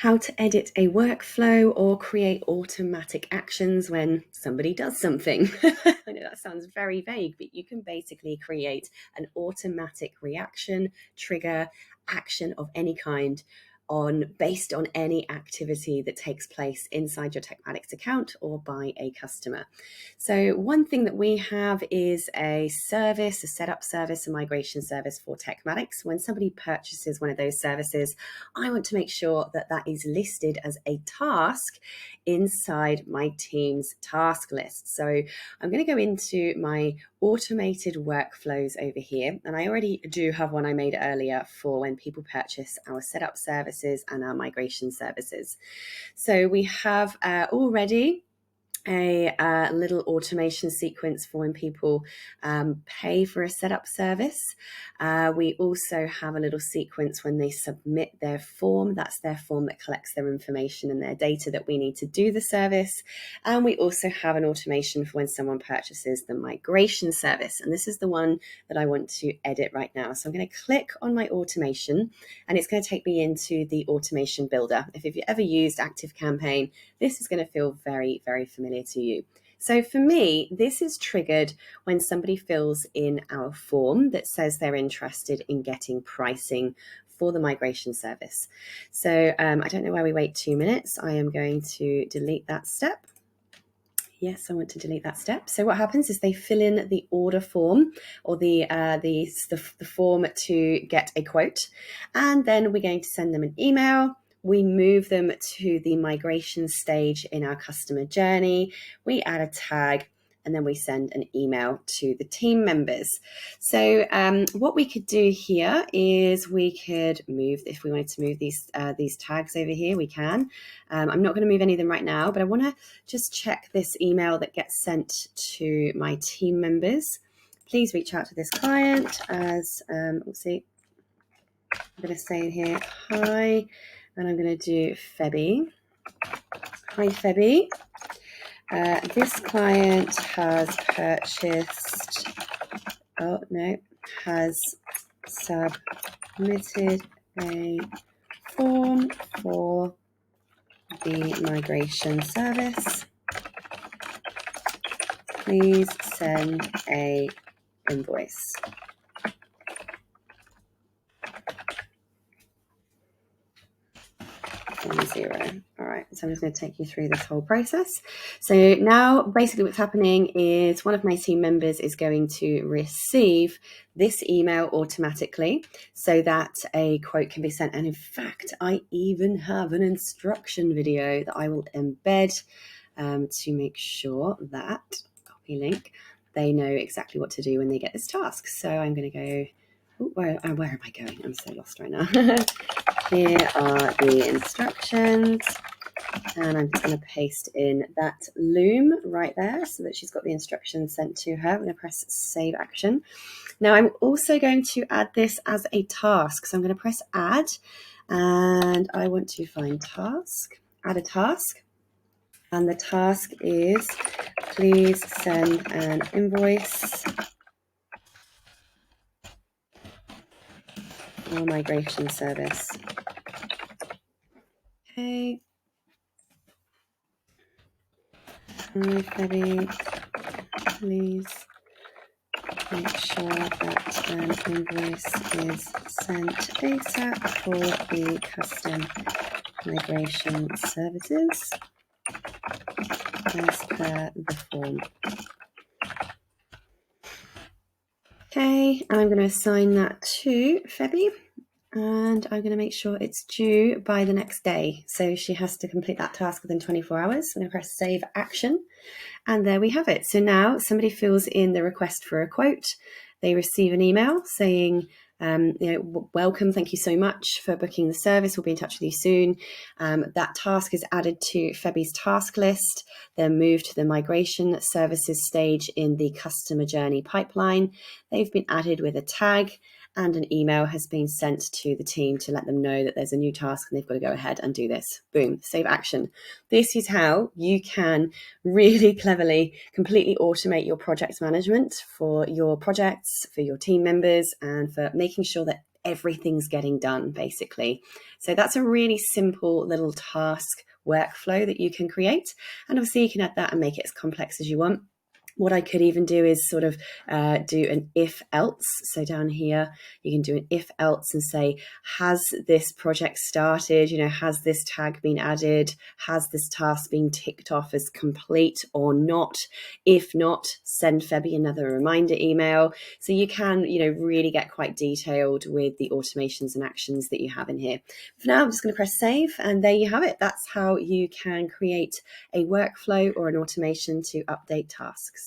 how to edit a workflow or create automatic actions when somebody does something. I know that sounds very vague, but you can basically create an automatic reaction, trigger, action of any kind based on any activity that takes place inside your TekMatix account or by a customer. So one thing that we have is a service, a setup service, a migration service for TekMatix. When somebody purchases one of those services, I want to make sure that that is listed as a task inside my team's task list. So I'm going to go into my automated workflows over here, and I already do have one I made earlier for when people purchase our setup services and our migration services. So we have already a little automation sequence for when people pay for a setup service. We also have a little sequence when they submit their form. That's their form that collects their information and their data that we need to do the service. And we also have an automation for when someone purchases the migration service. And this is the one that I want to edit right now. So I'm going to click on my automation, and it's going to take me into the automation builder. If you've ever used ActiveCampaign, this is going to feel very, very familiar to you. So for me, this is triggered when somebody fills in our form that says they're interested in getting pricing for the migration service. So I don't know why we wait 2 minutes. I am going to delete that step. Yes, I want to delete that step. So what happens is they fill in the order form or the form to get a quote, and then we're going to send them an email. We move them to the migration stage in our customer journey. We add a tag, and then we send an email to the team members. So what we could do here is we could move, if we wanted to move these tags over here, we can. I'm not going to move any of them right now, but I want to just check this email that gets sent to my team members. Please reach out to this client as, let's see, I'm going to say here, hi. And I'm going to do Febby. Hi, Febby. This client has purchased, has submitted a form for the migration service. Please send a invoice. And 0. All right, so I'm just going to take you through this whole process. So now basically what's happening is one of my team members is going to receive this email automatically so that a quote can be sent. And in fact, I even have an instruction video that I will embed to make sure that, copy link, they know exactly what to do when they get this task. So I'm going to go, where am I going? I'm so lost right now. Here are the instructions, and I'm just going to paste in that loom right there so that she's got the instructions sent to her. I'm going to press Save Action. Now I'm also going to add this as a task. So I'm going to press Add, and I want to find Task, add a task. And the task is, please send an invoice for migration service. Okay. Hi, Febby. Please make sure that an invoice is sent ASAP for the custom migration services as per the form. Okay, and I'm going to assign that to Febby, and I'm going to make sure it's due by the next day. So she has to complete that task within 24 hours. I'm going to press Save Action, and there we have it. So now somebody fills in the request for a quote. They receive an email saying, welcome, thank you so much for booking the service. We'll be in touch with you soon. That task is added to Febby's task list, then moved to the migration services stage in the customer journey pipeline. They've been added with a tag, and an email has been sent to the team to let them know that there's a new task and they've got to go ahead and do this. Boom, Save Action. This is how you can really cleverly completely automate your project management for your projects, for your team members, and for making sure that everything's getting done, basically. So that's a really simple little task workflow that you can create. And obviously you can add that and make it as complex as you want. What I could even do is sort of do an if else. So down here, you can do an if else and say, has this project started? Has this tag been added? Has this task been ticked off as complete or not? If not, send Febby another reminder email. So you can, really get quite detailed with the automations and actions that you have in here. For now, I'm just going to press save, and there you have it. That's how you can create a workflow or an automation to update tasks.